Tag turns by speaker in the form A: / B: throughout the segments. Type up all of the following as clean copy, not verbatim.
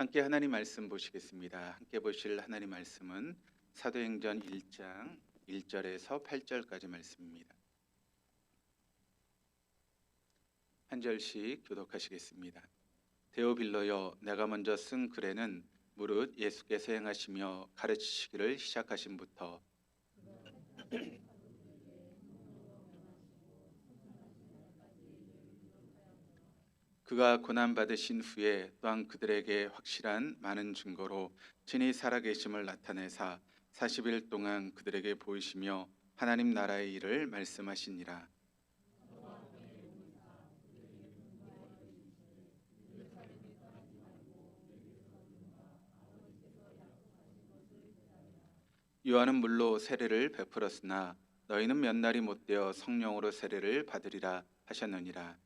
A: 함께 하나님 말씀 보시겠습니다. 함께 보실 하나님 말씀은 사도행전 1장 1절에서 8절까지 말씀입니다. 한 절씩 교독하시겠습니다. 데오빌로여, 내가 먼저 쓴 글에는 무릇 예수께서 행하시며 가르치시기를 시작하심부터 그가 고난 받으신 후에 또한 그들에게 확실한 많은 증거로 친히 살아계심을 나타내사 40일 동안 그들에게 보이시며 하나님 나라의 일을 말씀하시니라. 요한은 물로 세례를 베풀었으나 너희는 몇 날이 못되어 성령으로 세례를 받으리라 하셨느니라.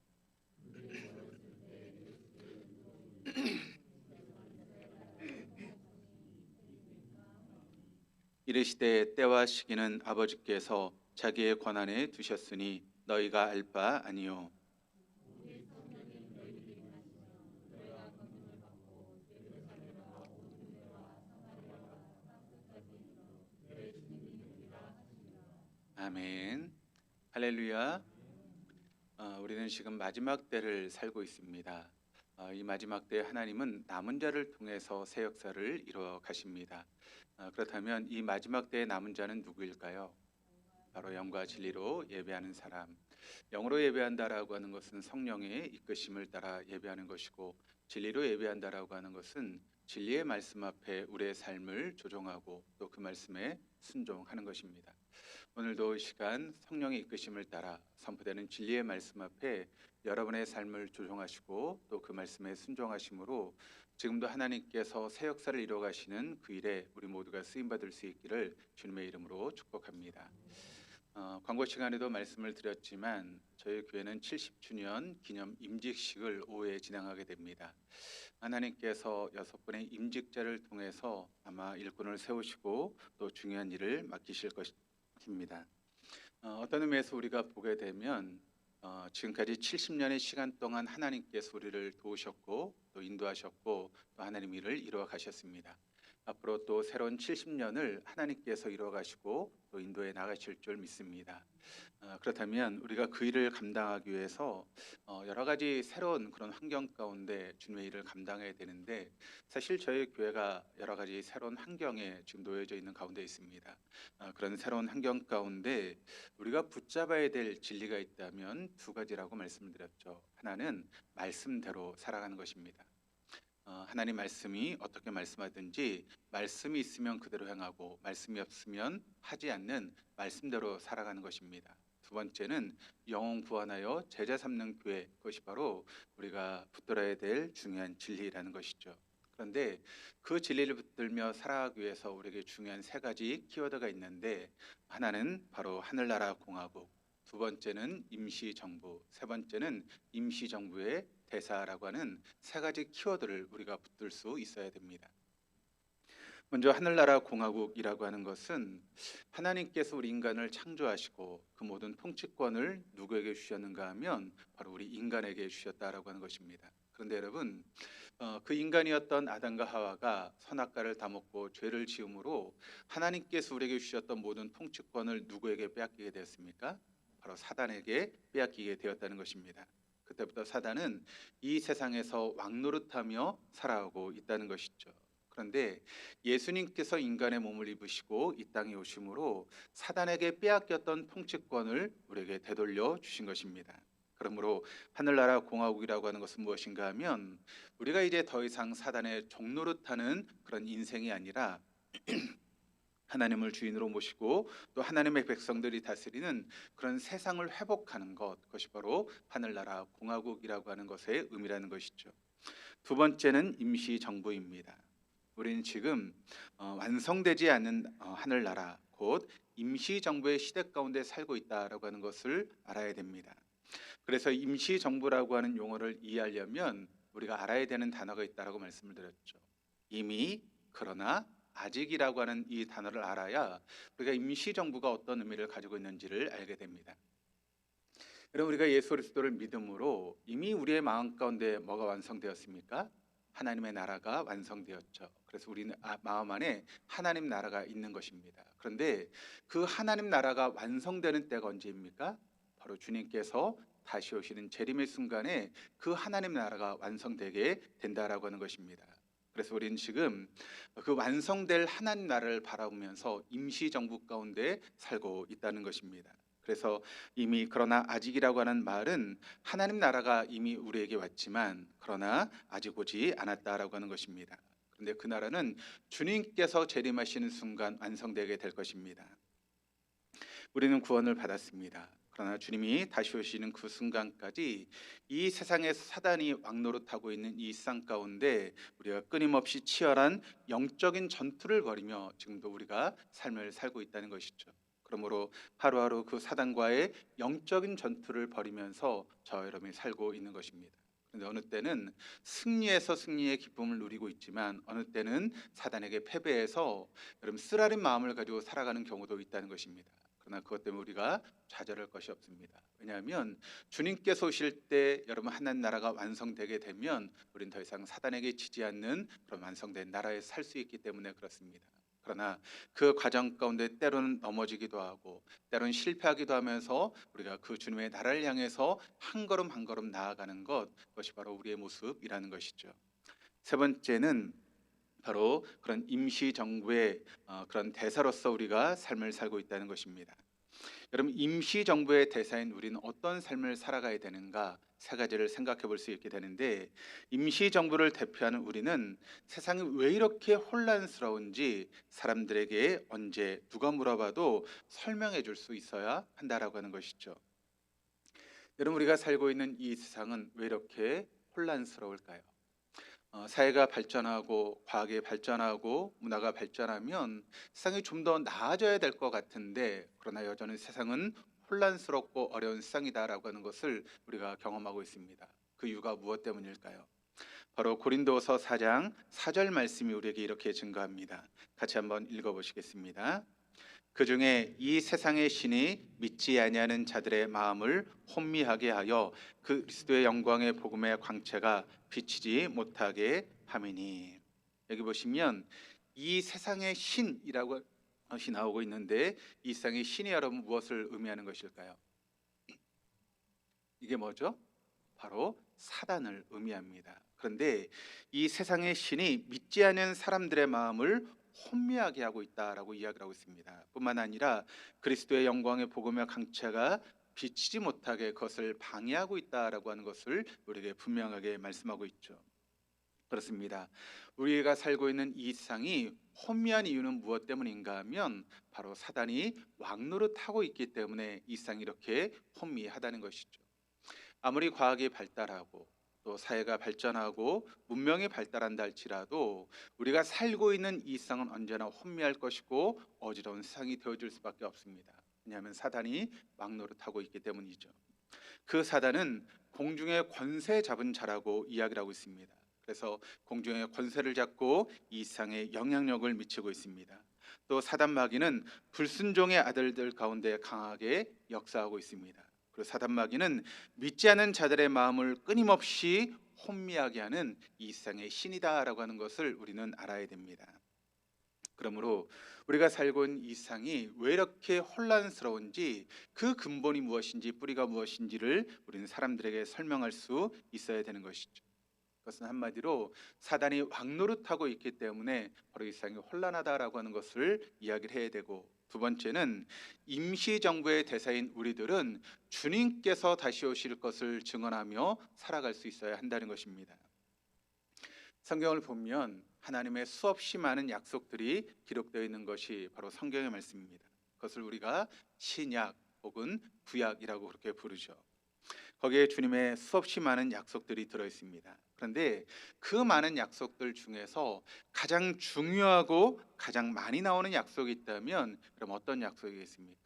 A: 이르시되 때와 시기는 아버지께서 자기의 권한에 두셨으니 너희가 알 바 아니요. 아멘. 할렐루야. 우리는 지금 마지막 때를 살고 있습니다. 이 마지막 때 하나님은 남은 자를 통해서 새 역사를 이루어 가십니다. 그렇다면 이 마지막 때의 남은 자는 누구일까요? 바로 영과 진리로 예배하는 사람. 영으로 예배한다라고 하는 것은 성령의 이끄심을 따라 예배하는 것이고, 진리로 예배한다라고 하는 것은 진리의 말씀 앞에 우리의 삶을 조종하고 또 그 말씀에 순종하는 것입니다. 오늘도 이 시간 성령의 이끄심을 따라 선포되는 진리의 말씀 앞에 여러분의 삶을 조종하시고 또 그 말씀에 순종하심으로 지금도 하나님께서 새 역사를 이루어 가시는 그 일에 우리 모두가 쓰임 받을 수 있기를 주님의 이름으로 축복합니다. 광고 시간에도 말씀을 드렸지만 저희 교회는 70주년 기념 임직식을 오후에 진행하게 됩니다. 하나님께서 6분의 임직자를 통해서 아마 일꾼을 세우시고 또 중요한 일을 맡기실 것입니다. 어떤 의미에서 우리가 보게 되면 지금까지 70년의 시간 동안 하나님께서 우리를 도우셨고 또 인도하셨고 또 하나님 일을 이루어 가셨습니다. 앞으로 또 새로운 70년을 하나님께서 이루어 가시고 또 인도해 나가실 줄 믿습니다. 그렇다면 우리가 그 일을 감당하기 위해서 여러 가지 새로운 그런 환경 가운데 주님의 일을 감당해야 되는데, 사실 저희 교회가 여러 가지 새로운 환경에 지금 놓여져 있는 가운데 있습니다. 그런 새로운 환경 가운데 우리가 붙잡아야 될 진리가 있다면 두 가지라고 말씀드렸죠. 하나는 말씀대로 살아가는 것입니다. 하나님 말씀이 어떻게 말씀하든지 말씀이 있으면 그대로 행하고 말씀이 없으면 하지 않는 말씀대로 살아가는 것입니다. 두 번째는 영혼 구원하여 제자 삼는 교회, 그것이 바로 우리가 붙들어야 될 중요한 진리라는 것이죠. 그런데 그 진리를 붙들며 살아가기 위해서 우리에게 중요한 세 가지 키워드가 있는데, 하나는 바로 하늘나라 공화국, 두 번째는 임시정부, 세 번째는 임시정부의 대사라고 하는 세 가지 키워드를 우리가 붙들 수 있어야 됩니다. 먼저 하늘나라 공화국이라고 하는 것은 하나님께서 우리 인간을 창조하시고 그 모든 통치권을 누구에게 주셨는가 하면 바로 우리 인간에게 주셨다라고 하는 것입니다. 그런데 여러분, 그 인간이었던 아담과 하와가 선악과를 다 먹고 죄를 지음으로 하나님께서 우리에게 주셨던 모든 통치권을 누구에게 빼앗기게 되었습니까? 바로 사단에게 빼앗기게 되었다는 것입니다. 그때부터 사단은 이 세상에서 왕노릇하며 살아가고 있다는 것이죠. 그런데 예수님께서 인간의 몸을 입으시고 이 땅에 오심으로 사단에게 빼앗겼던 통치권을 우리에게 되돌려 주신 것입니다. 그러므로 하늘나라 공화국이라고 하는 것은 무엇인가 하면 우리가 이제 더 이상 사단의 종노릇하는 그런 인생이 아니라 하나님을 주인으로 모시고 또 하나님의 백성들이 다스리는 그런 세상을 회복하는 것, 그것이 바로 하늘나라 공화국이라고 하는 것의 의미라는 것이죠. 두 번째는 임시정부입니다. 우리는 지금 완성되지 않은 하늘나라, 곧 임시정부의 시대 가운데 살고 있다라고 하는 것을 알아야 됩니다. 그래서 임시정부라고 하는 용어를 이해하려면 우리가 알아야 되는 단어가 있다라고 말씀을 드렸죠. 이미, 그러나, 아직이라고 하는 이 단어를 알아야 우리가 임시정부가 어떤 의미를 가지고 있는지를 알게 됩니다. 여러분, 우리가 예수 그리스도를 믿음으로 이미 우리의 마음 가운데 뭐가 완성되었습니까? 하나님의 나라가 완성되었죠. 그래서 우리 마음 안에 하나님 나라가 있는 것입니다. 그런데 그 하나님 나라가 완성되는 때가 언제입니까? 바로 주님께서 다시 오시는 재림의 순간에 그 하나님 나라가 완성되게 된다라고 하는 것입니다. 그래서 우리는 지금 그 완성될 하나님 나라를 바라보면서 임시 정부 가운데 살고 있다는 것입니다. 그래서 이미 그러나 아직이라고 하는 말은 하나님 나라가 이미 우리에게 왔지만 그러나 아직 오지 않았다라고 하는 것입니다. 그런데 그 나라는 주님께서 재림하시는 순간 완성되게 될 것입니다. 우리는 구원을 받았습니다. 그러나 주님이 다시 오시는 그 순간까지 이 세상에서 사단이 왕노릇하고 있는 이 세상 가운데 우리가 끊임없이 치열한 영적인 전투를 벌이며 지금도 우리가 삶을 살고 있다는 것이죠. 그러므로 하루하루 그 사단과의 영적인 전투를 벌이면서 저 여러분이 살고 있는 것입니다. 그런데 어느 때는 승리해서 승리의 기쁨을 누리고 있지만 어느 때는 사단에게 패배해서 여러분 쓰라린 마음을 가지고 살아가는 경우도 있다는 것입니다. 그러나 그것 때문에 우리가 좌절할 것이 없습니다. 왜냐하면 주님께서 오실 때 여러분 하나님 나라가 완성되게 되면 우리는 더 이상 사단에게 지지 않는 그런 완성된 나라에 살 수 있기 때문에 그렇습니다. 그러나 그 과정 가운데 때로는 넘어지기도 하고 때로는 실패하기도 하면서 우리가 그 주님의 나라를 향해서 한 걸음 한 걸음 나아가는 것, 그것이 바로 우리의 모습이라는 것이죠. 세 번째는 바로 그런 임시 정부의 그런 대사로서 우리가 삶을 살고 있다는 것입니다. 여러분 임시 정부의 대사인 우리는 어떤 삶을 살아가야 되는가 세 가지를 생각해 볼 수 있게 되는데 임시 정부를 대표하는 우리는 세상이 왜 이렇게 혼란스러운지 사람들에게 언제 누가 물어봐도 설명해 줄 수 있어야 한다라고 하는 것이죠. 여러분 우리가 살고 있는 이 세상은 왜 이렇게 혼란스러울까요? 사회가 발전하고 과학이 발전하고 문화가 발전하면 세상이 좀 더 나아져야 될 것 같은데 그러나 여전히 세상은 혼란스럽고 어려운 세상이다라고 하는 것을 우리가 경험하고 있습니다. 그 이유가 무엇 때문일까요? 바로 고린도서 4장 4절 말씀이 우리에게 이렇게 증거합니다. 같이 한번 읽어보시겠습니다. 그 중에 이 세상의 신이 믿지 아니하는 자들의 마음을 혼미하게 하여 그리스도의 영광의 복음의 광채가 비치지 못하게 함이니. 여기 보시면 이 세상의 신이라고 것이 나오고 있는데 이 세상의 신이 여러분 무엇을 의미하는 것일까요? 이게 뭐죠? 바로 사단을 의미합니다. 그런데 이 세상의 신이 믿지 않는 사람들의 마음을 혼미하게 하고 있다라고 이야기를 하고 있습니다. 뿐만 아니라 그리스도의 영광의 복음의 강체가 비치지 못하게 그것을 방해하고 있다라고 하는 것을 우리에게 분명하게 말씀하고 있죠. 그렇습니다. 우리가 살고 있는 이 세상이 혼미한 이유는 무엇 때문인가 하면 바로 사단이 왕노릇하고 있기 때문에 이 세상이 이렇게 혼미하다는 것이죠. 아무리 과학이 발달하고 또 사회가 발전하고 문명이 발달한다 할지라도 우리가 살고 있는 이 세상은 언제나 혼미할 것이고 어지러운 세상이 되어질 수밖에 없습니다. 왜냐하면 사단이 막노릇하고 있기 때문이죠. 그 사단은 공중의 권세 잡은 자라고 이야기를 하고 있습니다. 그래서 공중의 권세를 잡고 이 세상에 영향력을 미치고 있습니다. 또 사단 마귀는 불순종의 아들들 가운데 강하게 역사하고 있습니다. 그리고 사단 마귀는 믿지 않은 자들의 마음을 끊임없이 혼미하게 하는 이 세상의 신이다라고 하는 것을 우리는 알아야 됩니다. 그러므로 우리가 살고 있는 이 세상이 왜 이렇게 혼란스러운지 그 근본이 무엇인지 뿌리가 무엇인지를 우리는 사람들에게 설명할 수 있어야 되는 것이죠. 그것은 한마디로 사단이 왕노릇하고 있기 때문에 바로 이 세상이 혼란하다라고 하는 것을 이야기를 해야 되고, 두 번째는 임시정부의 대사인 우리들은 주님께서 다시 오실 것을 증언하며 살아갈 수 있어야 한다는 것입니다. 성경을 보면 하나님의 수없이 많은 약속들이 기록되어 있는 것이 바로 성경의 말씀입니다. 그것을 우리가 신약 혹은 구약이라고 그렇게 부르죠. 거기에 주님의 수없이 많은 약속들이 들어 있습니다. 그런데 그 많은 약속들 중에서 가장 중요하고 가장 많이 나오는 약속이 있다면 그럼 어떤 약속이겠습니까?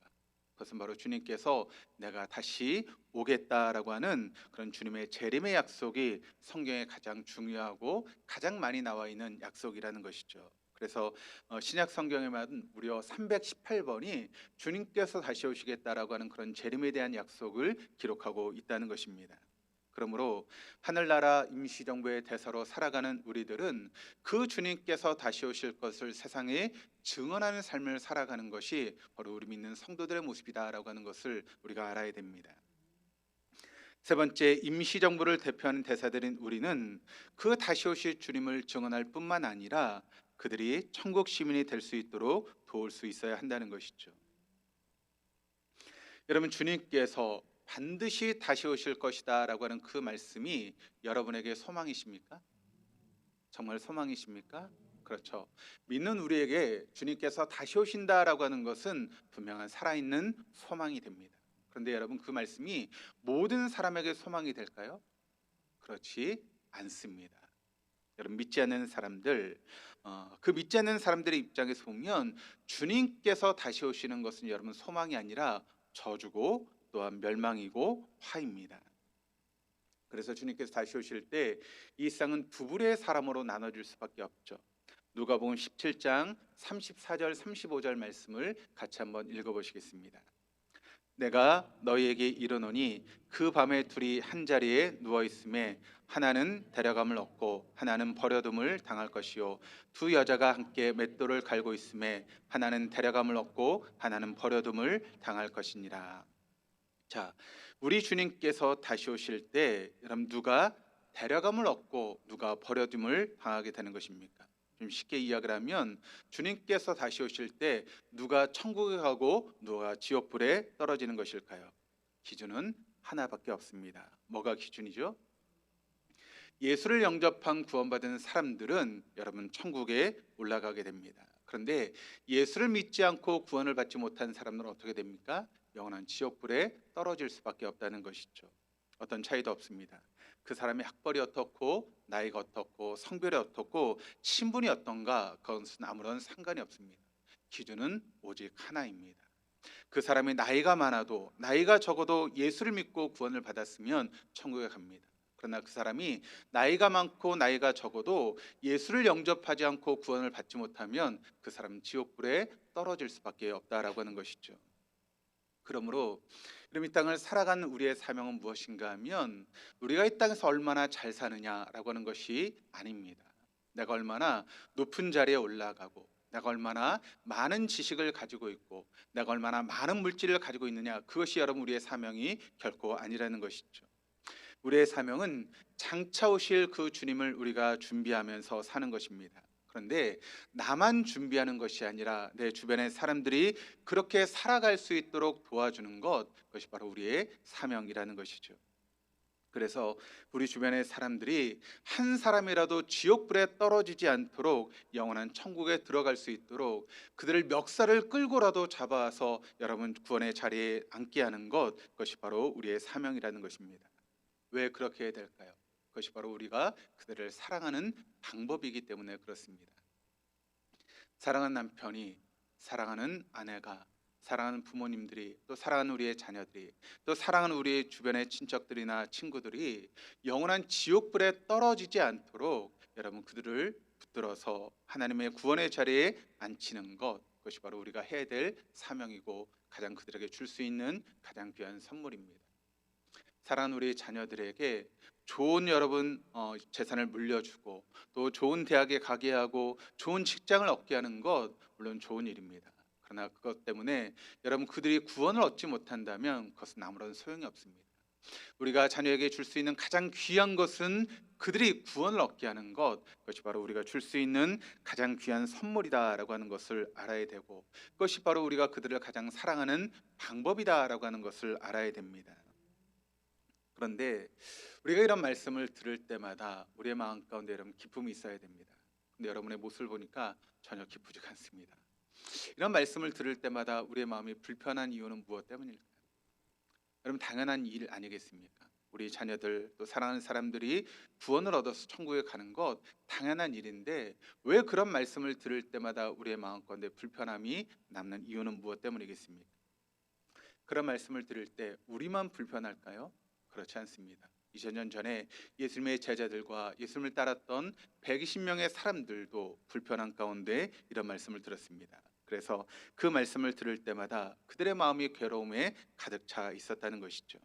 A: 그것은 바로 주님께서 내가 다시 오겠다라고 하는 그런 주님의 재림의 약속이 성경에 가장 중요하고 가장 많이 나와 있는 약속이라는 것이죠. 그래서 신약 성경에만 무려 318번이 주님께서 다시 오시겠다라고 하는 그런 재림에 대한 약속을 기록하고 있다는 것입니다. 그러므로 하늘나라 임시정부의 대사로 살아가는 우리들은 그 주님께서 다시 오실 것을 세상에 증언하는 삶을 살아가는 것이 바로 우리 믿는 성도들의 모습이다라고 하는 것을 우리가 알아야 됩니다. 세 번째, 임시정부를 대표하는 대사들인 우리는 그 다시 오실 주님을 증언할 뿐만 아니라 그들이 천국 시민이 될 수 있도록 도울 수 있어야 한다는 것이죠. 여러분, 주님께서 반드시 다시 오실 것이다 라고 하는 그 말씀이 여러분에게 소망이십니까? 정말 소망이십니까? 그렇죠. 믿는 우리에게 주님께서 다시 오신다라고 하는 것은 분명한 살아있는 소망이 됩니다. 그런데 여러분, 그 말씀이 모든 사람에게 소망이 될까요? 그렇지 않습니다. 여러분, 믿지 않는 사람들, 그 믿지 않는 사람들의 입장에서 보면 주님께서 다시 오시는 것은 여러분 소망이 아니라 저주고 또한 멸망이고 화입니다. 그래서 주님께서 다시 오실 때 이 세상은 두 부류의 사람으로 나눠질 수밖에 없죠. 누가복음 17장 34절 35절 말씀을 같이 한번 읽어보시겠습니다. 내가 너희에게 이르노니 그 밤에 둘이 한 자리에 누워 있음에 하나는 데려감을 얻고 하나는 버려둠을 당할 것이요 두 여자가 함께 맷돌을 갈고 있음에 하나는 데려감을 얻고 하나는 버려둠을 당할 것이니라. 자, 우리 주님께서 다시 오실 때 여러분 누가 데려감을 얻고 누가 버려둠을 당하게 되는 것입니까? 좀 쉽게 이야기를 하면 주님께서 다시 오실 때 누가 천국에 가고 누가 지옥불에 떨어지는 것일까요? 기준은 하나밖에 없습니다. 뭐가 기준이죠? 예수를 영접한 구원받은 사람들은 여러분 천국에 올라가게 됩니다. 그런데 예수를 믿지 않고 구원을 받지 못한 사람들은 어떻게 됩니까? 영원한 지옥불에 떨어질 수밖에 없다는 것이죠. 어떤 차이도 없습니다. 그 사람의 학벌이 어떻고 나이가 어떻고 성별이 어떻고 신분이 어떤가 그것은 아무런 상관이 없습니다. 기준은 오직 하나입니다. 그 사람이 나이가 많아도 나이가 적어도 예수를 믿고 구원을 받았으면 천국에 갑니다. 그러나 그 사람이 나이가 많고 나이가 적어도 예수를 영접하지 않고 구원을 받지 못하면 그 사람은 지옥불에 떨어질 수밖에 없다라고 하는 것이죠. 그러므로 이 땅을 살아가는 우리의 사명은 무엇인가 하면 우리가 이 땅에서 얼마나 잘 사느냐라고 하는 것이 아닙니다. 내가 얼마나 높은 자리에 올라가고 내가 얼마나 많은 지식을 가지고 있고 내가 얼마나 많은 물질을 가지고 있느냐, 그것이 여러분 우리의 사명이 결코 아니라는 것이죠. 우리의 사명은 장차 오실 그 주님을 우리가 준비하면서 사는 것입니다. 그런데 나만 준비하는 것이 아니라 내 주변의 사람들이 그렇게 살아갈 수 있도록 도와주는 것, 그것이 바로 우리의 사명이라는 것이죠. 그래서 우리 주변의 사람들이 한 사람이라도 지옥불에 떨어지지 않도록 영원한 천국에 들어갈 수 있도록 그들을 멱살을 끌고라도 잡아서 여러분 구원의 자리에 앉게 하는 것, 그것이 바로 우리의 사명이라는 것입니다. 왜 그렇게 해야 될까요? 그것이 바로 우리가 그들을 사랑하는 방법이기 때문에 그렇습니다. 사랑하는 남편이, 사랑하는 아내가, 사랑하는 부모님들이, 또 사랑하는 우리의 자녀들이, 또 사랑하는 우리의 주변의 친척들이나 친구들이 영원한 지옥불에 떨어지지 않도록 여러분 그들을 붙들어서 하나님의 구원의 자리에 앉히는 것, 그것이 바로 우리가 해야 될 사명이고 가장 그들에게 줄 수 있는 가장 귀한 선물입니다. 사랑하는 우리 자녀들에게 좋은 여러분 재산을 물려주고 또 좋은 대학에 가게 하고 좋은 직장을 얻게 하는 것 물론 좋은 일입니다. 그러나 그것 때문에 여러분 그들이 구원을 얻지 못한다면 그것은 아무런 소용이 없습니다. 우리가 자녀에게 줄 수 있는 가장 귀한 것은 그들이 구원을 얻게 하는 것, 그것이 바로 우리가 줄 수 있는 가장 귀한 선물이다라고 하는 것을 알아야 되고 그것이 바로 우리가 그들을 가장 사랑하는 방법이다라고 하는 것을 알아야 됩니다. 그런데 우리가 이런 말씀을 들을 때마다 우리의 마음 가운데 여러분 기쁨이 있어야 됩니다. 근데 여러분의 모습을 보니까 전혀 기쁘지 않습니다. 이런 말씀을 들을 때마다 우리의 마음이 불편한 이유는 무엇 때문일까요? 여러분 당연한 일 아니겠습니까? 우리 자녀들 또 사랑하는 사람들이 구원을 얻어서 천국에 가는 것 당연한 일인데 왜 그런 말씀을 들을 때마다 우리의 마음 가운데 불편함이 남는 이유는 무엇 때문이겠습니까? 그런 말씀을 들을 때 우리만 불편할까요? 그렇지 않습니다. 2000년 전에 예수님의 제자들과 예수님을 따랐던 120명의 사람들도 불편한 가운데 이런 말씀을 들었습니다. 그래서 그 말씀을 들을 때마다 그들의 마음이 괴로움에 가득 차 있었다는 것이죠.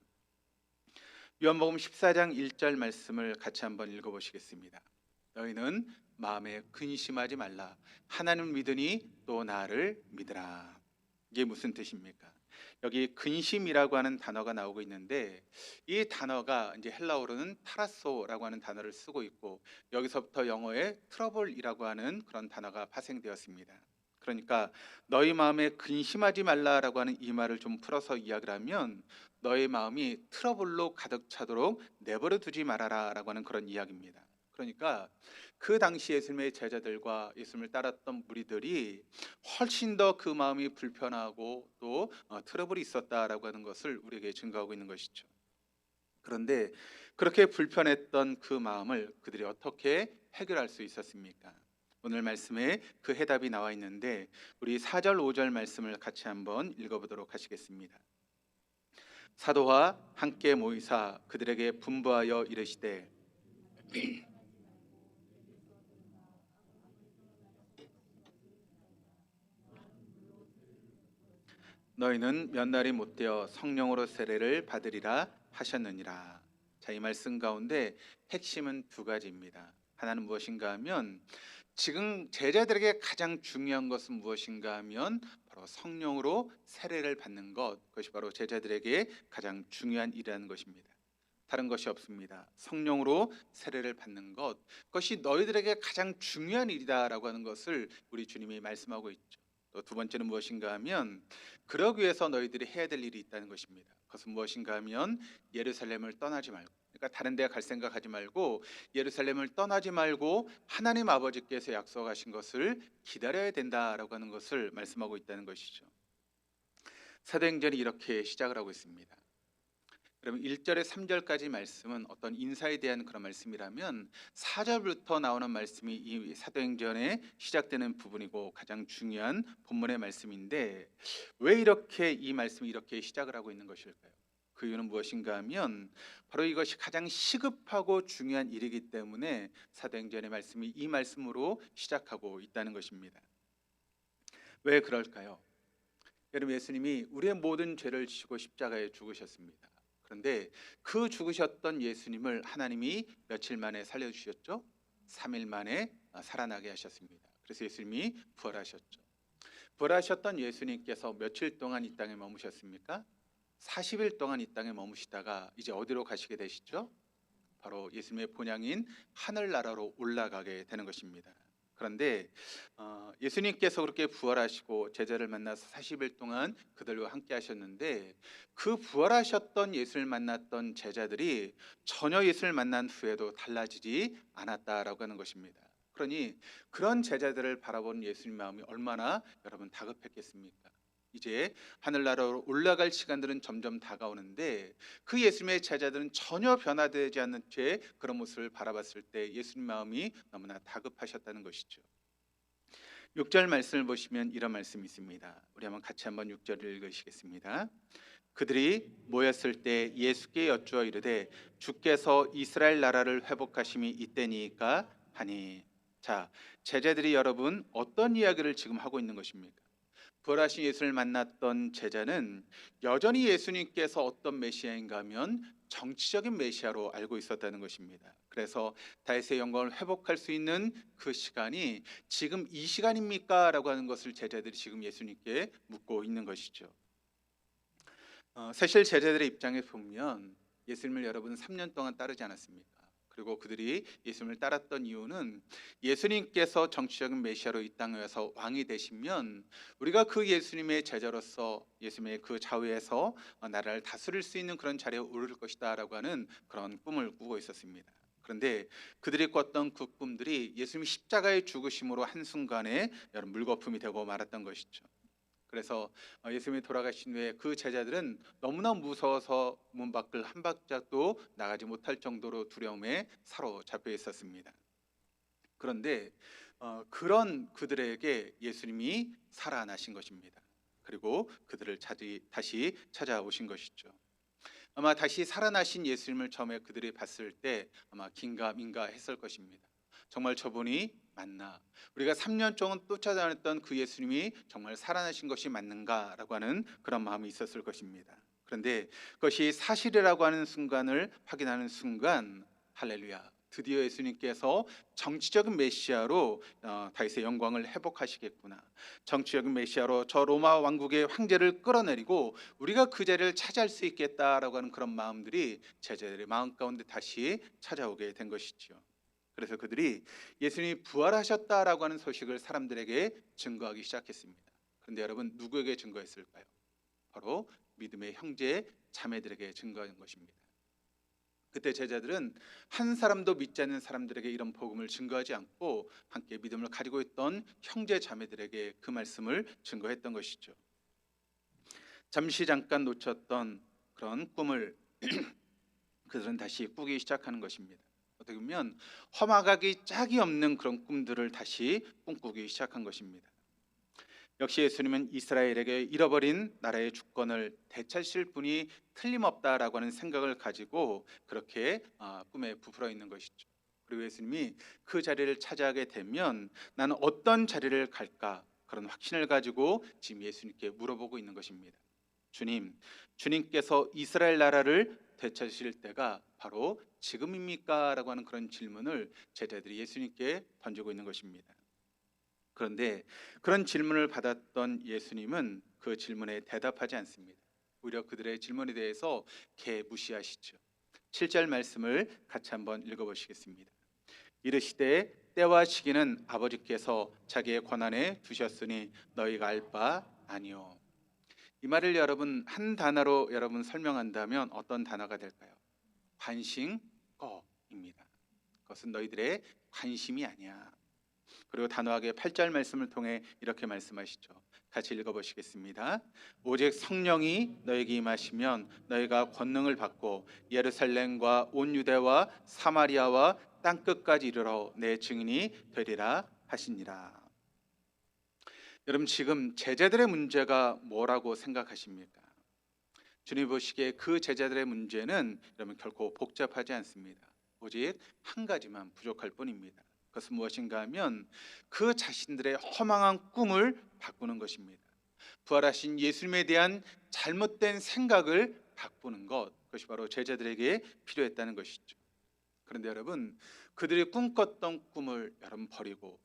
A: 요한복음 14장 1절 말씀을 같이 한번 읽어보시겠습니다. 너희는 마음에 근심하지 말라. 하나님을 믿으니 또 나를 믿으라. 이게 무슨 뜻입니까? 여기 근심이라고 하는 단어가 나오고 있는데, 이 단어가 이제 헬라어로는 타라소라고 하는 단어를 쓰고 있고, 여기서부터 영어에 트러블이라고 하는 그런 단어가 파생되었습니다. 그러니까 너희 마음에 근심하지 말라라고 하는 이 말을 좀 풀어서 이야기를 하면, 너의 마음이 트러블로 가득 차도록 내버려 두지 말아라라고 하는 그런 이야기입니다. 그러니까 그 당시 예수님의 제자들과 예수님을 따랐던 무리들이 훨씬 더 그 마음이 불편하고 또 트러블이 있었다라고 하는 것을 우리에게 증거하고 있는 것이죠. 그런데 그렇게 불편했던 그 마음을 그들이 어떻게 해결할 수 있었습니까? 오늘 말씀에 그 해답이 나와 있는데, 우리 4절 5절 말씀을 같이 한번 읽어보도록 하시겠습니다. 사도와 함께 모이사 그들에게 분부하여 이르시되 너희는 몇 날이 못되어 성령으로 세례를 받으리라 하셨느니라. 자, 이 말씀 가운데 핵심은 두 가지입니다. 하나는 무엇인가 하면, 지금 제자들에게 가장 중요한 것은 무엇인가 하면 바로 성령으로 세례를 받는 것, 그것이 바로 제자들에게 가장 중요한 일이라는 것입니다. 다른 것이 없습니다. 성령으로 세례를 받는 것, 그것이 너희들에게 가장 중요한 일이다라고 하는 것을 우리 주님이 말씀하고 있죠. 또 두 번째는 무엇인가 하면, 그러기 위해서 너희들이 해야 될 일이 있다는 것입니다. 그것은 무엇인가 하면 예루살렘을 떠나지 말고, 그러니까 다른 데 갈 생각하지 말고 예루살렘을 떠나지 말고 하나님 아버지께서 약속하신 것을 기다려야 된다라고 하는 것을 말씀하고 있다는 것이죠. 사도행전이 이렇게 시작을 하고 있습니다. 그러면 1절에 3절까지 말씀은 어떤 인사에 대한 그런 말씀이라면, 4절부터 나오는 말씀이 이 사도행전에 시작되는 부분이고 가장 중요한 본문의 말씀인데, 왜 이렇게 이 말씀이 이렇게 시작을 하고 있는 것일까요? 그 이유는 무엇인가 하면 바로 이것이 가장 시급하고 중요한 일이기 때문에 사도행전의 말씀이 이 말씀으로 시작하고 있다는 것입니다. 왜 그럴까요? 여러분, 예수님이 우리의 모든 죄를 지시고 십자가에 죽으셨습니다. 그런데 그 죽으셨던 예수님을 하나님이 며칠 만에 살려주셨죠? 3일 만에 살아나게 하셨습니다. 그래서 예수님이 부활하셨죠. 부활하셨던 예수님께서 며칠 동안 이 땅에 머무셨습니까? 40일 동안 이 땅에 머무시다가 이제 어디로 가시게 되시죠? 바로 예수님의 본향인 하늘나라로 올라가게 되는 것입니다. 그런데 예수님께서 그렇게 부활하시고 제자를 만나서 40일 동안 그들과 함께 하셨는데, 그 부활하셨던 예수를 만났던 제자들이 전혀 예수를 만난 후에도 달라지지 않았다라고 하는 것입니다. 그러니 그런 제자들을 바라보는 예수님 마음이 얼마나 여러분 다급했겠습니까? 이제 하늘나라로 올라갈 시간들은 점점 다가오는데, 그 예수님의 제자들은 전혀 변화되지 않는 채 그런 모습을 바라봤을 때 예수님 마음이 너무나 다급하셨다는 것이죠. 6절 말씀을 보시면 이런 말씀이 있습니다. 우리 같이 한번 6절을 읽으시겠습니다. 그들이 모였을 때 예수께 여쭈어 이르되 주께서 이스라엘 나라를 회복하심이 이때니까 하니. 자, 제자들이 여러분 어떤 이야기를 지금 하고 있는 것입니까? 부활하신 예수를 만났던 제자는 여전히 예수님께서 어떤 메시아인가 하면 정치적인 메시아로 알고 있었다는 것입니다. 그래서 다윗의 영광을 회복할 수 있는 그 시간이 지금 이 시간입니까? 라고 하는 것을 제자들이 지금 예수님께 묻고 있는 것이죠. 사실 제자들의 입장에 보면 예수님을 여러분 3년 동안 따르지 않았습니까? 그리고 그들이 예수님을 따랐던 이유는 예수님께서 정치적인 메시아로 이 땅에 와서 왕이 되시면 우리가 그 예수님의 제자로서 예수님의 그 좌우에서 나라를 다스릴 수 있는 그런 자리에 오를 것이다 라고 하는 그런 꿈을 꾸고 있었습니다. 그런데 그들이 꿨던 그 꿈들이 예수님이 십자가의 죽으심으로 한순간에 여러분 물거품이 되고 말았던 것이죠. 그래서 예수님이 돌아가신 후에 그 제자들은 너무나 무서워서 문 밖을 한 발짝도 나가지 못할 정도로 두려움에 사로잡혀 있었습니다. 그런데 그런 그들에게 예수님이 살아나신 것입니다. 그리고 그들을 다시 찾아오신 것이죠. 아마 다시 살아나신 예수님을 처음에 그들이 봤을 때 아마 긴가민가 했을 것입니다. 정말 저분이 맞나? 우리가 3년 동안 쫓아다녔던 그 예수님이 정말 살아나신 것이 맞는가라고 하는 그런 마음이 있었을 것입니다. 그런데 그것이 사실이라고 하는 순간을 확인하는 순간, 할렐루야, 드디어 예수님께서 정치적인 메시아로 다윗의 영광을 회복하시겠구나, 정치적인 메시아로 저 로마 왕국의 황제를 끌어내리고 우리가 그 자리를 차지할 수 있겠다라고 하는 그런 마음들이 제자들의 마음 가운데 다시 찾아오게 된 것이지요. 그래서 그들이 예수님이 부활하셨다라고 하는 소식을 사람들에게 증거하기 시작했습니다. 그런데 여러분, 누구에게 증거했을까요? 바로 믿음의 형제 자매들에게 증거한 것입니다. 그때 제자들은 한 사람도 믿지 않는 사람들에게 이런 복음을 증거하지 않고 함께 믿음을 가지고 있던 형제 자매들에게 그 말씀을 증거했던 것이죠. 잠깐 놓쳤던 그런 꿈을 그들은 다시 꾸기 시작하는 것입니다. 어떻게 보면 허망하기 짝이 없는 그런 꿈들을 다시 꿈꾸기 시작한 것입니다. 역시 예수님은 이스라엘에게 잃어버린 나라의 주권을 되찾으실 분이 틀림없다라고 하는 생각을 가지고 그렇게 꿈에 부풀어 있는 것이죠. 그리고 예수님이 그 자리를 차지하게 되면 나는 어떤 자리를 갈까, 그런 확신을 가지고 지금 예수님께 물어보고 있는 것입니다. 주님께서 이스라엘 나라를 되찾으실 때가 바로 지금입니까? 라고 하는 그런 질문을 제자들이 예수님께 던지고 있는 것입니다. 그런데 그런 질문을 받았던 예수님은 그 질문에 대답하지 않습니다. 오히려 그들의 질문에 대해서 개무시하시죠. 7절 말씀을 같이 한번 읽어보시겠습니다. 이르시되 때와 시기는 아버지께서 자기의 권한에 두셨으니 너희가 알 바 아니요. 이 말을 여러분 한 단어로 여러분 설명한다면 어떤 단어가 될까요? 관심거입니다. 그것은 너희들의 관심이 아니야. 그리고 단호하게 8절 말씀을 통해 이렇게 말씀하시죠. 같이 읽어보시겠습니다. 오직 성령이 너에게 임하시면 너희가 권능을 받고 예루살렘과 온 유대와 사마리아와 땅끝까지 이르러 내 증인이 되리라 하시니라. 여러분, 지금 제자들의 문제가 뭐라고 생각하십니까? 주님 보시기에 그 제자들의 문제는 여러분 결코 복잡하지 않습니다. 오직 한 가지만 부족할 뿐입니다. 그것은 무엇인가 하면 그 자신들의 허망한 꿈을 바꾸는 것입니다. 부활하신 예수님에 대한 잘못된 생각을 바꾸는 것, 그것이 바로 제자들에게 필요했다는 것이죠. 그런데 여러분, 그들이 꿈꿨던 꿈을 여러분 버리고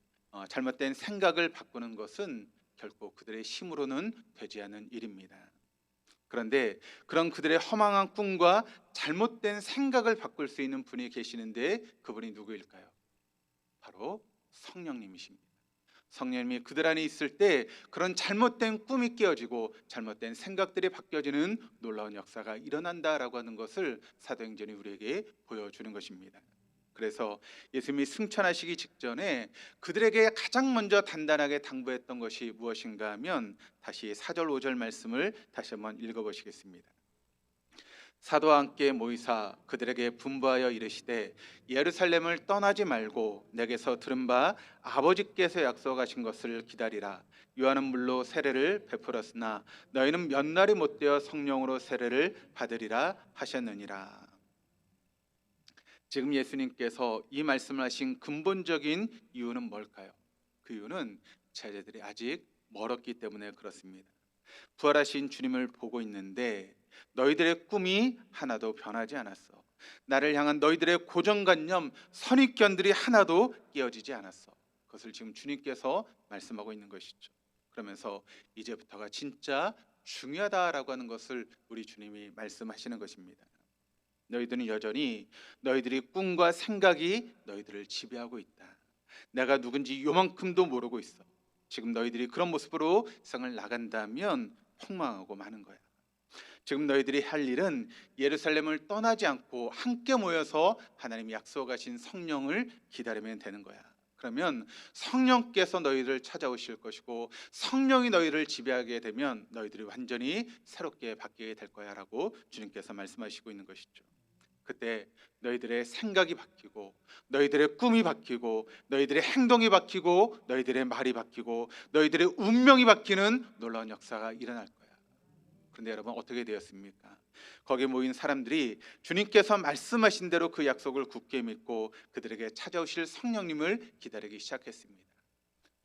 A: 잘못된 생각을 바꾸는 것은 결코 그들의 힘으로는 되지 않은 일입니다. 그런데 그런 그들의 허망한 꿈과 잘못된 생각을 바꿀 수 있는 분이 계시는데 그분이 누구일까요? 바로 성령님이십니다. 성령님이 그들 안에 있을 때 그런 잘못된 꿈이 깨어지고 잘못된 생각들이 바뀌어지는 놀라운 역사가 일어난다라고 하는 것을 사도행전이 우리에게 보여주는 것입니다. 그래서 예수님이 승천하시기 직전에 그들에게 가장 먼저 단단하게 당부했던 것이 무엇인가 하면 다시 4절 5절 말씀을 다시 한번 읽어보시겠습니다. 사도와 함께 모이사 그들에게 분부하여 이르시되 예루살렘을 떠나지 말고 내게서 들은 바 아버지께서 약속하신 것을 기다리라. 요한은 물로 세례를 베풀었으나 너희는 몇 날이 못되어 성령으로 세례를 받으리라 하셨느니라. 지금 예수님께서 이 말씀을 하신 근본적인 이유는 뭘까요? 그 이유는 제자들이 아직 멀었기 때문에 그렇습니다. 부활하신 주님을 보고 있는데 너희들의 꿈이 하나도 변하지 않았어. 나를 향한 너희들의 고정관념, 선입견들이 하나도 깨어지지 않았어. 그것을 지금 주님께서 말씀하고 있는 것이죠. 그러면서 이제부터가 진짜 중요하다라고 하는 것을 우리 주님이 말씀하시는 것입니다. 너희들은 여전히 너희들의 꿈과 생각이 너희들을 지배하고 있다. 내가 누군지 요만큼도 모르고 있어. 지금 너희들이 그런 모습으로 세상을 나간다면 폭망하고 마는 거야. 지금 너희들이 할 일은 예루살렘을 떠나지 않고 함께 모여서 하나님이 약속하신 성령을 기다리면 되는 거야. 그러면 성령께서 너희를 찾아오실 것이고 성령이 너희를 지배하게 되면 너희들이 완전히 새롭게 바뀌게 될 거야 라고 주님께서 말씀하시고 있는 것이죠. 그때 너희들의 생각이 바뀌고 너희들의 꿈이 바뀌고 너희들의 행동이 바뀌고 너희들의 말이 바뀌고 너희들의 운명이 바뀌는 놀라운 역사가 일어날 거야. 그런데 여러분 어떻게 되었습니까? 거기에 모인 사람들이 주님께서 말씀하신 대로 그 약속을 굳게 믿고 그들에게 찾아오실 성령님을 기다리기 시작했습니다.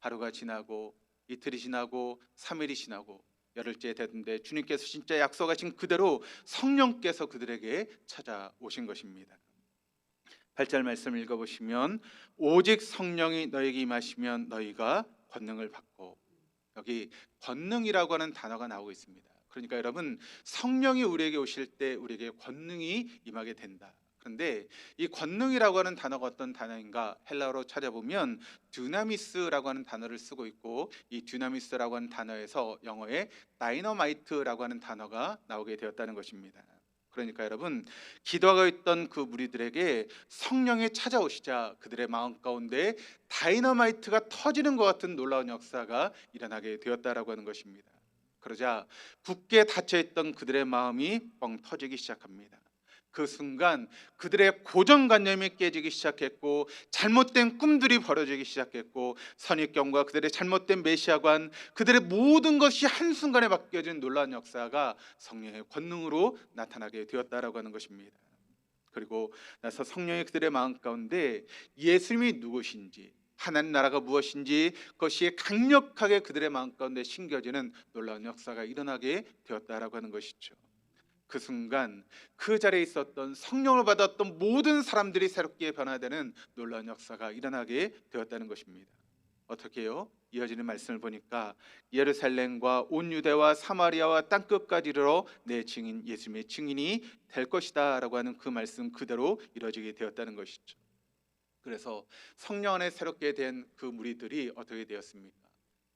A: 하루가 지나고 이틀이 지나고 3일이 지나고 열흘째 되던데 주님께서 진짜 약속하신 그대로 성령께서 그들에게 찾아오신 것입니다. 8절 말씀 읽어보시면 오직 성령이 너에게 임하시면 너희가 권능을 받고, 여기 권능이라고 하는 단어가 나오고 있습니다. 그러니까 여러분, 성령이 우리에게 오실 때 우리에게 권능이 임하게 된다. 그런데 이 권능이라고 하는 단어가 어떤 단어인가? 헬라어로 찾아보면 듀나미스라고 하는 단어를 쓰고 있고, 이 듀나미스라고 하는 단어에서 영어에 다이너마이트라고 하는 단어가 나오게 되었다는 것입니다. 그러니까 여러분, 기도하고 있던 그 무리들에게 성령이 찾아오시자 그들의 마음 가운데 다이너마이트가 터지는 것 같은 놀라운 역사가 일어나게 되었다라고 하는 것입니다. 그러자 굳게 닫혀있던 그들의 마음이 뻥 터지기 시작합니다. 그 순간 그들의 고정관념이 깨지기 시작했고, 잘못된 꿈들이 벌어지기 시작했고, 선입견과 그들의 잘못된 메시아관, 그들의 모든 것이 한순간에 바뀌어진 놀라운 역사가 성령의 권능으로 나타나게 되었다라고 하는 것입니다. 그리고 나서 성령이 그들의 마음 가운데 예수님이 누구신지, 하나님 나라가 무엇인지 그것이 강력하게 그들의 마음 가운데 심겨지는 놀라운 역사가 일어나게 되었다라고 하는 것이죠. 그 순간 그 자리에 있었던 성령을 받았던 모든 사람들이 새롭게 변화되는 놀라운 역사가 일어나게 되었다는 것입니다. 어떻게 해요? 이어지는 말씀을 보니까 예루살렘과 온 유대와 사마리아와 땅끝까지 이르러 내 증인 예수님의 증인이 될 것이다 라고 하는 그 말씀 그대로 이루어지게 되었다는 것이죠. 그래서 성령 안에 새롭게 된 그 무리들이 어떻게 되었습니까?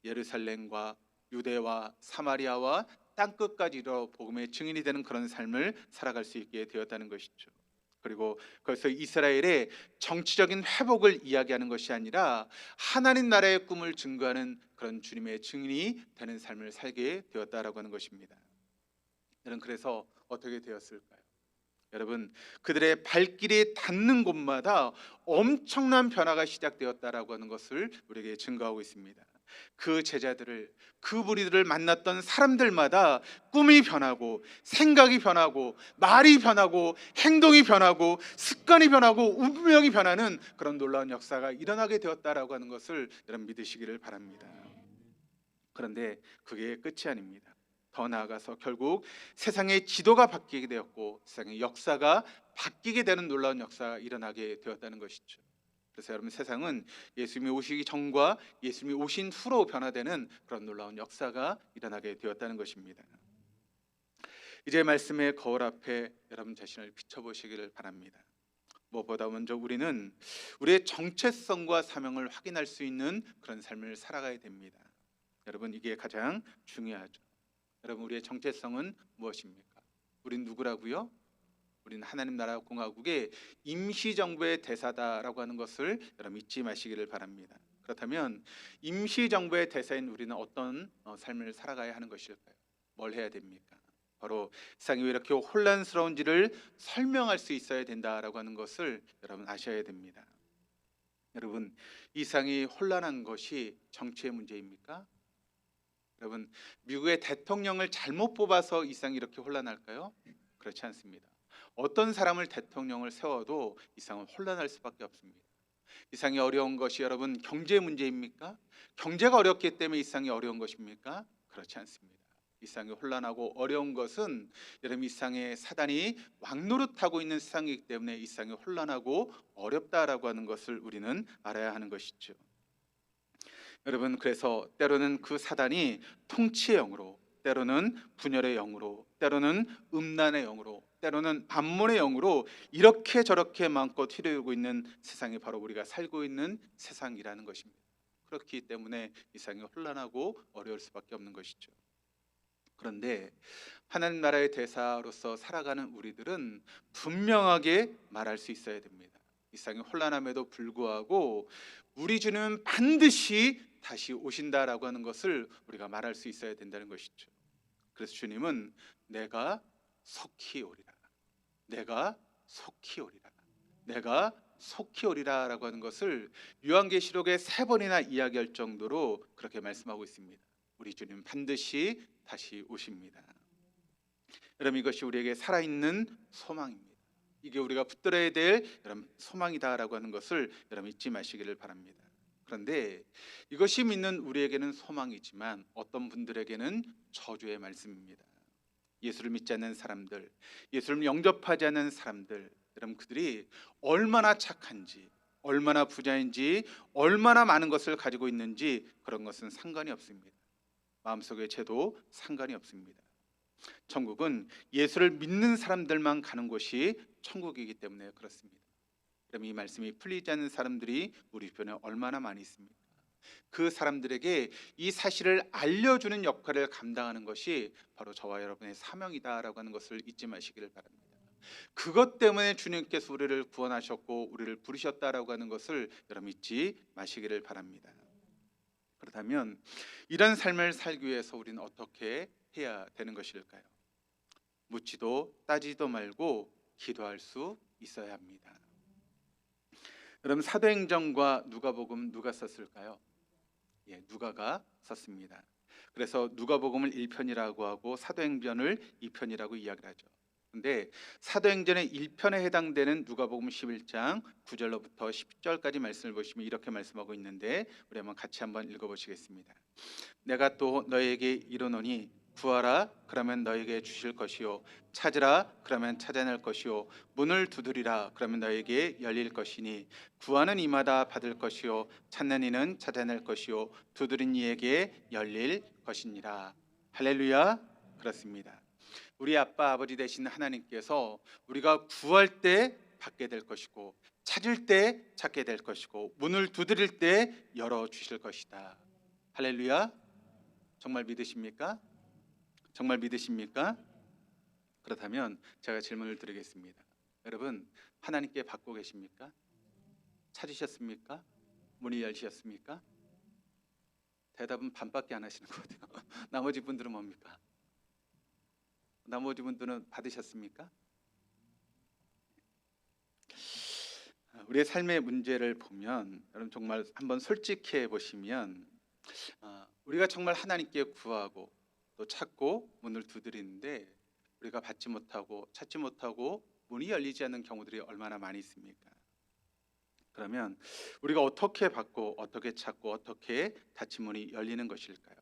A: 예루살렘과 유대와 사마리아와 땅끝까지 이르러 복음의 증인이 되는 그런 삶을 살아갈 수 있게 되었다는 것이죠. 그리고 그래서 이스라엘의 정치적인 회복을 이야기하는 것이 아니라 하나님 나라의 꿈을 증거하는 그런 주님의 증인이 되는 삶을 살게 되었다라고 하는 것입니다. 여러분, 그래서 어떻게 되었을까요? 여러분, 그들의 발길이 닿는 곳마다 엄청난 변화가 시작되었다라고 하는 것을 우리에게 증거하고 있습니다. 그 제자들을, 그 무리들을 만났던 사람들마다 꿈이 변하고, 생각이 변하고, 말이 변하고, 행동이 변하고, 습관이 변하고, 운명이 변하는 그런 놀라운 역사가 일어나게 되었다라고 하는 것을 여러분 믿으시기를 바랍니다. 그런데 그게 끝이 아닙니다. 더 나아가서 결국 세상의 지도가 바뀌게 되었고, 세상의 역사가 바뀌게 되는 놀라운 역사가 일어나게 되었다는 것이죠. 그래서 여러분, 세상은 예수님이 오시기 전과 예수님이 오신 후로 변화되는 그런 놀라운 역사가 일어나게 되었다는 것입니다. 이제 말씀의 거울 앞에 여러분 자신을 비춰보시기를 바랍니다. 무엇보다 먼저 우리는 우리의 정체성과 사명을 확인할 수 있는 그런 삶을 살아가야 됩니다. 여러분, 이게 가장 중요하죠. 여러분, 우리의 정체성은 무엇입니까? 우린 누구라고요? 우리는 하나님 나라 공화국의 임시정부의 대사다라고 하는 것을 여러분 잊지 마시기를 바랍니다. 그렇다면 임시정부의 대사인 우리는 어떤 삶을 살아가야 하는 것일까요? 뭘 해야 됩니까? 바로 세상이 왜 이렇게 혼란스러운지를 설명할 수 있어야 된다라고 하는 것을 여러분 아셔야 됩니다. 여러분, 이 세상이 혼란한 것이 정치의 문제입니까? 여러분, 미국의 대통령을 잘못 뽑아서 이 세상이 이렇게 혼란할까요? 그렇지 않습니다. 어떤 사람을 대통령을 세워도 이 세상은 혼란할 수밖에 없습니다. 이 세상이 어려운 것이 여러분 경제 문제입니까? 경제가 어렵기 때문에 이 세상이 어려운 것입니까? 그렇지 않습니다. 이 세상이 혼란하고 어려운 것은 여러분 이 세상에 사단이 왕노릇하고 있는 세상이기 때문에 이 세상이 혼란하고 어렵다라고 하는 것을 우리는 알아야 하는 것이죠. 여러분, 그래서 때로는 그 사단이 통치의 영으로, 때로는 분열의 영으로, 때로는 음란의 영으로, 때로는 반문의 영으로 이렇게 저렇게 마음껏 휘두르고 있는 세상이 바로 우리가 살고 있는 세상이라는 것입니다. 그렇기 때문에 이 세상이 혼란하고 어려울 수밖에 없는 것이죠. 그런데 하나님 나라의 대사로서 살아가는 우리들은 분명하게 말할 수 있어야 됩니다. 이 세상이 혼란함에도 불구하고 우리 주님은 반드시 다시 오신다라고 하는 것을 우리가 말할 수 있어야 된다는 것이죠. 그래서 주님은 내가 속히 오리라, 내가 속히 오리라, 내가 속히 오리라 라고 하는 것을 요한계시록에 3번이나 이야기할 정도로 그렇게 말씀하고 있습니다. 우리 주님 반드시 다시 오십니다. 여러분, 이것이 우리에게 살아있는 소망입니다. 이게 우리가 붙들어야 될 여러분 소망이다라고 하는 것을 여러분 잊지 마시기를 바랍니다. 그런데 이것이 믿는 우리에게는 소망이지만 어떤 분들에게는 저주의 말씀입니다. 예수를 믿지 않는 사람들, 예수를 영접하지 않는 사람들, 여러분 그들이 얼마나 착한지, 얼마나 부자인지, 얼마나 많은 것을 가지고 있는지 그런 것은 상관이 없습니다. 마음속의 죄도 상관이 없습니다. 천국은 예수를 믿는 사람들만 가는 곳이 천국이기 때문에 그렇습니다. 그럼 이 말씀이 풀리지 않는 사람들이 우리 주변에 얼마나 많이 있습니까? 그 사람들에게 이 사실을 알려주는 역할을 감당하는 것이 바로 저와 여러분의 사명이다라고 하는 것을 잊지 마시기를 바랍니다. 그것 때문에 주님께서 우리를 구원하셨고 우리를 부르셨다라고 하는 것을 여러분 잊지 마시기를 바랍니다. 그렇다면 이런 삶을 살기 위해서 우리는 어떻게 해야 되는 것일까요? 묻지도 따지도 말고 기도할 수 있어야 합니다. 여러분 사도행전과 누가복음 누가 썼을까요? 누가가 썼습니다. 그래서 누가복음을 1편이라고 하고 사도행전을 2편이라고 이야기를 하죠. 근데 사도행전의 1편에 해당되는 누가복음 11장 9절로부터 10절까지 말씀을 보시면 이렇게 말씀하고 있는데 우리 같이 한번 읽어보시겠습니다. 내가 또 너에게 이르노니 구하라 그러면 너에게 주실 것이요 찾으라 그러면 찾아낼 것이요 문을 두드리라 그러면 너에게 열릴 것이니 구하는 이마다 받을 것이요 찾는 이는 찾아낼 것이요 두드린 이에게 열릴 것이니라. 할렐루야. 그렇습니다. 우리 아빠 아버지 되신 하나님께서 우리가 구할 때 받게 될 것이고 찾을 때 찾게 될 것이고 문을 두드릴 때 열어 주실 것이다. 할렐루야. 정말 믿으십니까? 정말 믿으십니까? 그렇다면 제가 질문을 드리겠습니다. 여러분 하나님께 받고 계십니까? 찾으셨습니까? 문이 열리셨습니까? 대답은 반밖에 안 하시는 것 같아요. 나머지 분들은 뭡니까? 나머지 분들은 받으셨습니까? 우리의 삶의 문제를 보면 여러분 정말 한번 솔직해 보시면 우리가 정말 하나님께 구하고 또 찾고 문을 두드리는데 우리가 받지 못하고 찾지 못하고 문이 열리지 않는 경우들이 얼마나 많이 있습니까? 그러면 우리가 어떻게 받고 어떻게 찾고 어떻게 닫힌 문이 열리는 것일까요?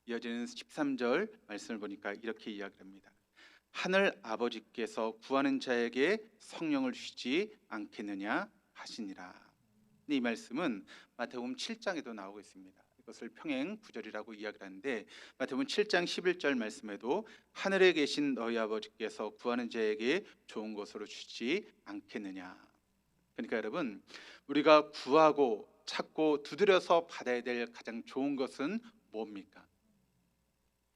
A: 이어지는 13절 말씀을 보니까 이렇게 이야기합니다. 하늘 아버지께서 구하는 자에게 성령을 주시지 않겠느냐 하시니라. 이 말씀은 마태복음 7장에도 나오고 있습니다. 이것을 평행 구절이라고 이야기를 하는데 마태복음 7장 11절 말씀에도 하늘에 계신 너희 아버지께서 구하는 자에게 좋은 것으로 주지 않겠느냐. 그러니까 여러분 우리가 구하고 찾고 두드려서 받아야 될 가장 좋은 것은 뭡니까?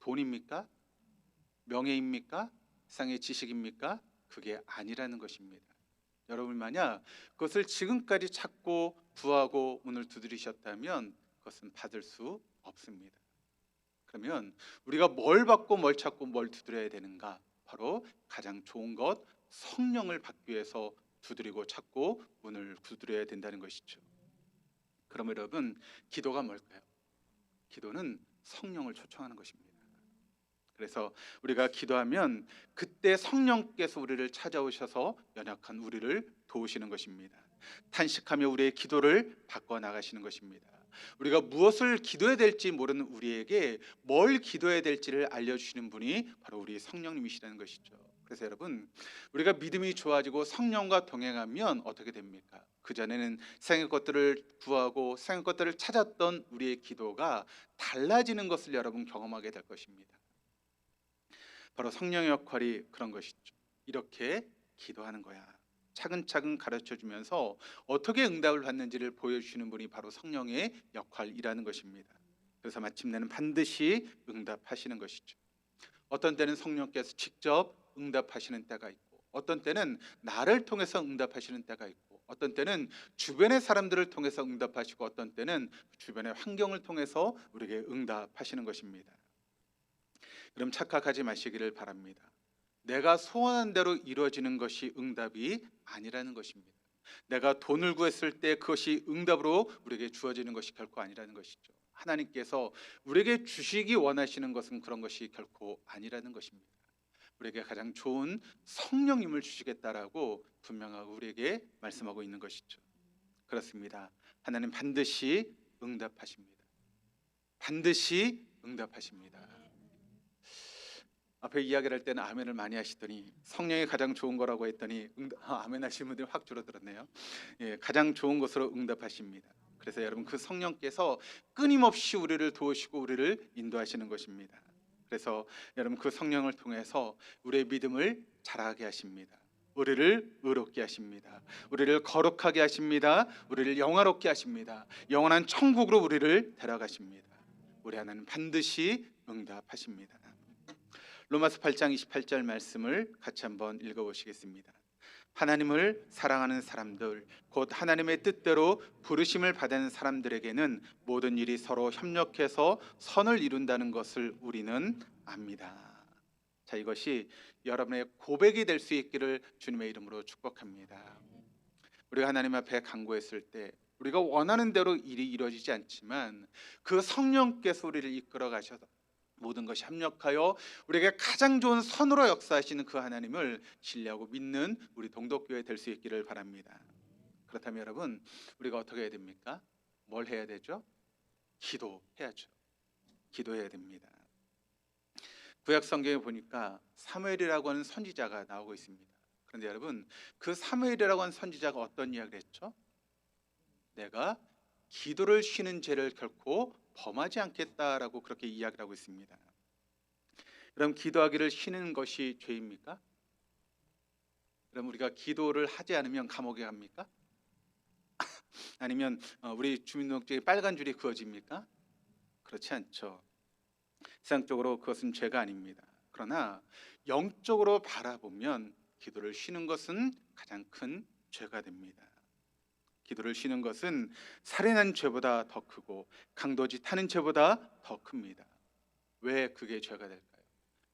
A: 돈입니까? 명예입니까? 세상의 지식입니까? 그게 아니라는 것입니다. 여러분 만약 그것을 지금까지 찾고 구하고 문을 두드리셨다면 그것은 받을 수 없습니다. 그러면 우리가 뭘 받고 뭘 찾고 뭘 두드려야 되는가? 바로 가장 좋은 것 성령을 받기 위해서 두드리고 찾고 문을 두드려야 된다는 것이죠. 그럼 여러분 기도가 뭘까요? 기도는 성령을 초청하는 것입니다. 그래서 우리가 기도하면 그때 성령께서 우리를 찾아오셔서 연약한 우리를 도우시는 것입니다. 탄식하며 우리의 기도를 바꿔 나가시는 것입니다. 우리가 무엇을 기도해야 될지 모르는 우리에게 뭘 기도해야 될지를 알려주시는 분이 바로 우리 성령님이시라는 것이죠. 그래서 여러분 우리가 믿음이 좋아지고 성령과 동행하면 어떻게 됩니까? 그전에는 세상의 것들을 구하고 세상의 것들을 찾았던 우리의 기도가 달라지는 것을 여러분 경험하게 될 것입니다. 바로 성령의 역할이 그런 것이죠. 이렇게 기도하는 거야. 차근차근 가르쳐주면서 어떻게 응답을 받는지를 보여주시는 분이 바로 성령의 역할이라는 것입니다. 그래서 마침내는 반드시 응답하시는 것이죠. 어떤 때는 성령께서 직접 응답하시는 때가 있고 어떤 때는 나를 통해서 응답하시는 때가 있고 어떤 때는 주변의 사람들을 통해서 응답하시고 어떤 때는 주변의 환경을 통해서 우리에게 응답하시는 것입니다. 그럼 착각하지 마시기를 바랍니다. 내가 소원한 대로 이루어지는 것이 응답이 아니라는 것입니다. 내가 돈을 구했을 때 그것이 응답으로 우리에게 주어지는 것이 결코 아니라는 것이죠. 하나님께서 우리에게 주시기 원하시는 것은 그런 것이 결코 아니라는 것입니다. 우리에게 가장 좋은 성령님을 주시겠다라고 분명하고 우리에게 말씀하고 있는 것이죠. 그렇습니다. 하나님 반드시 응답하십니다. 반드시 응답하십니다. 앞에 이야기를 할 때는 아멘을 많이 하시더니 성령이 가장 좋은 거라고 했더니 아멘 하시는 분들이 확 줄어들었네요. 가장 좋은 것으로 응답하십니다. 그래서 여러분 그 성령께서 끊임없이 우리를 도우시고 우리를 인도하시는 것입니다. 그래서 여러분 그 성령을 통해서 우리의 믿음을 자라게 하십니다. 우리를 의롭게 하십니다. 우리를 거룩하게 하십니다. 우리를 영화롭게 하십니다. 영원한 천국으로 우리를 데려가십니다. 우리 하나님 반드시 응답하십니다. 로마서 8장 28절 말씀을 같이 한번 읽어보시겠습니다. 하나님을 사랑하는 사람들, 곧 하나님의 뜻대로 부르심을 받은 사람들에게는 모든 일이 서로 협력해서 선을 이룬다는 것을 우리는 압니다. 자, 이것이 여러분의 고백이 될 수 있기를 주님의 이름으로 축복합니다. 우리가 하나님 앞에 간구했을 때 우리가 원하는 대로 일이 이루어지지 않지만 그 성령께서 우리를 이끌어 가셔서 모든 것이 협력하여 우리에게 가장 좋은 선으로 역사하시는 그 하나님을 신뢰하고 믿는 우리 동덕교회 될 수 있기를 바랍니다. 그렇다면 여러분 우리가 어떻게 해야 됩니까? 뭘 해야 되죠? 기도해야죠. 기도해야 됩니다. 구약 성경에 보니까 사무엘이라고 하는 선지자가 나오고 있습니다. 그런데 여러분 그 사무엘이라고 하는 선지자가 어떤 이야기를 했죠? 내가 기도를 쉬는 죄를 결코 범하지 않겠다라고 그렇게 이야기를 하고 있습니다. 그럼 기도하기를 쉬는 것이 죄입니까? 그럼 우리가 기도를 하지 않으면 감옥에 갑니까? 아니면 우리 주민등록증에 빨간 줄이 그어집니까? 그렇지 않죠. 세상적으로 그것은 죄가 아닙니다. 그러나 영적으로 바라보면 기도를 쉬는 것은 가장 큰 죄가 됩니다. 기도를 쉬는 것은 살인한 죄보다 더 크고 강도짓 하는 죄보다 더 큽니다. 왜 그게 죄가 될까요?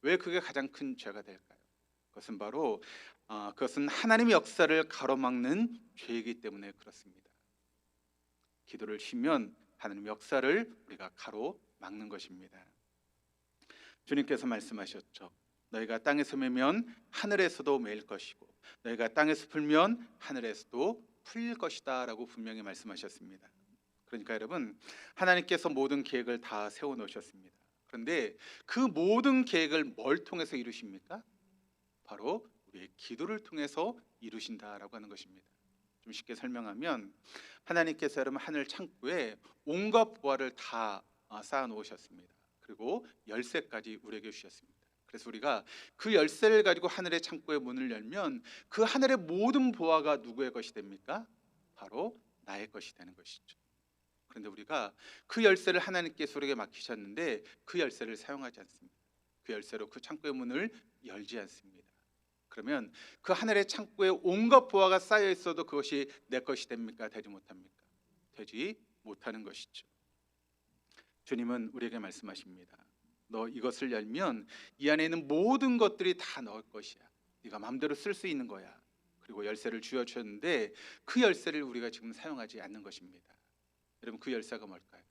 A: 왜 그게 가장 큰 죄가 될까요? 그것은 바로 그것은 하나님의 역사를 가로막는 죄이기 때문에 그렇습니다. 기도를 쉬면 하나님의 역사를 우리가 가로막는 것입니다. 주님께서 말씀하셨죠. 너희가 땅에서 매면 하늘에서도 매일 것이고 너희가 땅에서 풀면 하늘에서도 풀릴 것이다 라고 분명히 말씀하셨습니다. 그러니까 여러분 하나님께서 모든 계획을 다 세워놓으셨습니다. 그런데 그 모든 계획을 뭘 통해서 이루십니까? 바로 우리의 기도를 통해서 이루신다라고 하는 것입니다. 좀 쉽게 설명하면 하나님께서 여러분 하늘 창고에 온갖 보화를 다 쌓아 놓으셨습니다. 그리고 열쇠까지 우리에게 주셨습니다. 그래서 우리가 그 열쇠를 가지고 하늘의 창고의 문을 열면 그 하늘의 모든 보화가 누구의 것이 됩니까? 바로 나의 것이 되는 것이죠. 그런데 우리가 그 열쇠를 하나님께서 우리에게 맡기셨는데 그 열쇠를 사용하지 않습니다. 그 열쇠로 그 창고의 문을 열지 않습니다. 그러면 그 하늘의 창고에 온갖 보화가 쌓여 있어도 그것이 내 것이 됩니까? 되지 못합니까? 되지 못하는 것이죠. 주님은 우리에게 말씀하십니다. 너 이것을 열면 이 안에 있는 모든 것들이 다 넣을 것이야. 네가 마음대로 쓸 수 있는 거야. 그리고 열쇠를 주셨는데 그 열쇠를 우리가 지금 사용하지 않는 것입니다. 여러분 그 열쇠가 뭘까요?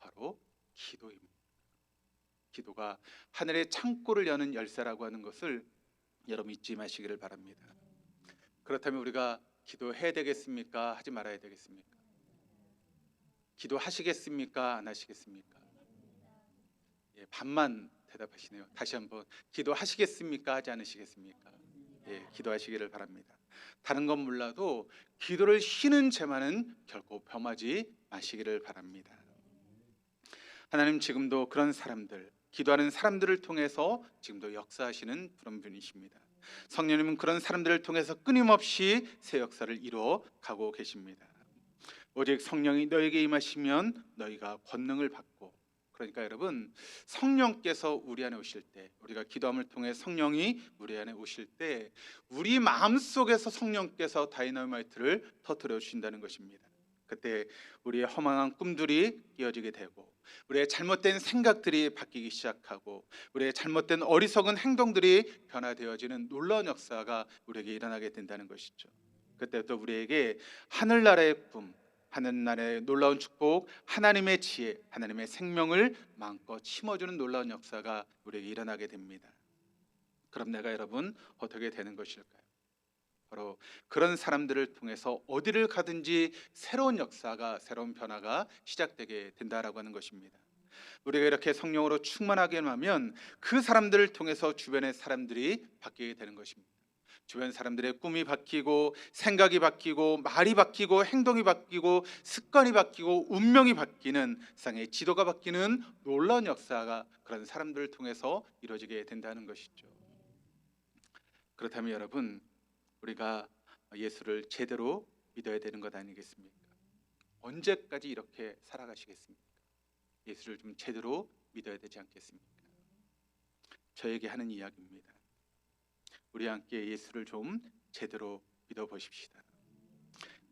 A: 바로 기도입니다. 기도가 하늘의 창고를 여는 열쇠라고 하는 것을 여러분 잊지 마시기를 바랍니다. 그렇다면 우리가 기도해야 되겠습니까? 하지 말아야 되겠습니까? 기도하시겠습니까? 안 하시겠습니까? 반만 대답하시네요. 다시 한번 기도하시겠습니까? 하지 않으시겠습니까? 기도하시기를 바랍니다. 다른 건 몰라도 기도를 쉬는 죄만은 결코 범하지 마시기를 바랍니다. 하나님 지금도 그런 사람들, 기도하는 사람들을 통해서 지금도 역사하시는 그런 분이십니다. 성령님은 그런 사람들을 통해서 끊임없이 새 역사를 이루어 가고 계십니다. 오직 성령이 너에게 임하시면 너희가 권능을 받고, 그러니까 여러분 성령께서 우리 안에 오실 때, 우리가 기도함을 통해 성령이 우리 안에 오실 때 우리 마음속에서 성령께서 다이너마이트를 터뜨려 주신다는 것입니다. 그때 우리의 허망한 꿈들이 깨어지게 되고 우리의 잘못된 생각들이 바뀌기 시작하고 우리의 잘못된 어리석은 행동들이 변화되어지는 놀라운 역사가 우리에게 일어나게 된다는 것이죠. 그때부터 우리에게 하늘나라의 꿈, 하늘나라의 놀라운 축복, 하나님의 지혜, 하나님의 생명을 마음껏 심어주는 놀라운 역사가 우리에게 일어나게 됩니다. 그럼 내가 여러분 어떻게 되는 것일까요? 바로 그런 사람들을 통해서 어디를 가든지 새로운 역사가, 새로운 변화가 시작되게 된다라고 하는 것입니다. 우리가 이렇게 성령으로 충만하게 하면 그 사람들을 통해서 주변의 사람들이 바뀌게 되는 것입니다. 주변 사람들의 꿈이 바뀌고 생각이 바뀌고 말이 바뀌고 행동이 바뀌고 습관이 바뀌고 운명이 바뀌는, 세상의 지도가 바뀌는 놀라운 역사가 그런 사람들을 통해서 이루어지게 된다는 것이죠. 그렇다면 여러분, 우리가 예수를 제대로 믿어야 되는 것 아니겠습니까? 언제까지 이렇게 살아가시겠습니까? 예수를 좀 제대로 믿어야 되지 않겠습니까? 저에게 하는 이야기입니다. 우리 함께 예수를 좀 제대로 믿어보십시다.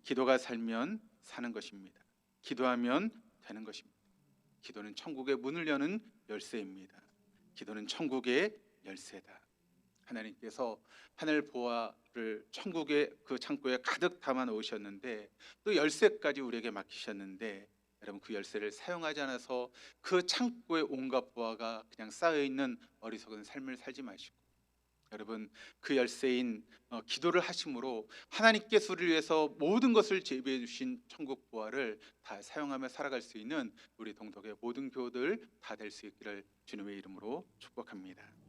A: 기도가 살면 사는 것입니다. 기도하면 되는 것입니다. 기도는 천국의 문을 여는 열쇠입니다. 기도는 천국의 열쇠다. 하나님께서 하늘 보화를 천국의 그 창고에 가득 담아 놓으셨는데, 또 열쇠까지 우리에게 맡기셨는데, 여러분 그 열쇠를 사용하지 않아서 그 창고에 온갖 보화가 그냥 쌓여 있는 어리석은 삶을 살지 마시고, 여러분 그 열쇠인 기도를 하심으로 하나님께서 우리를 위해서 모든 것을 제비해 주신 천국 보화를 다 사용하며 살아갈 수 있는 우리 동덕의 모든 교우들 다 될 수 있기를 주님의 이름으로 축복합니다.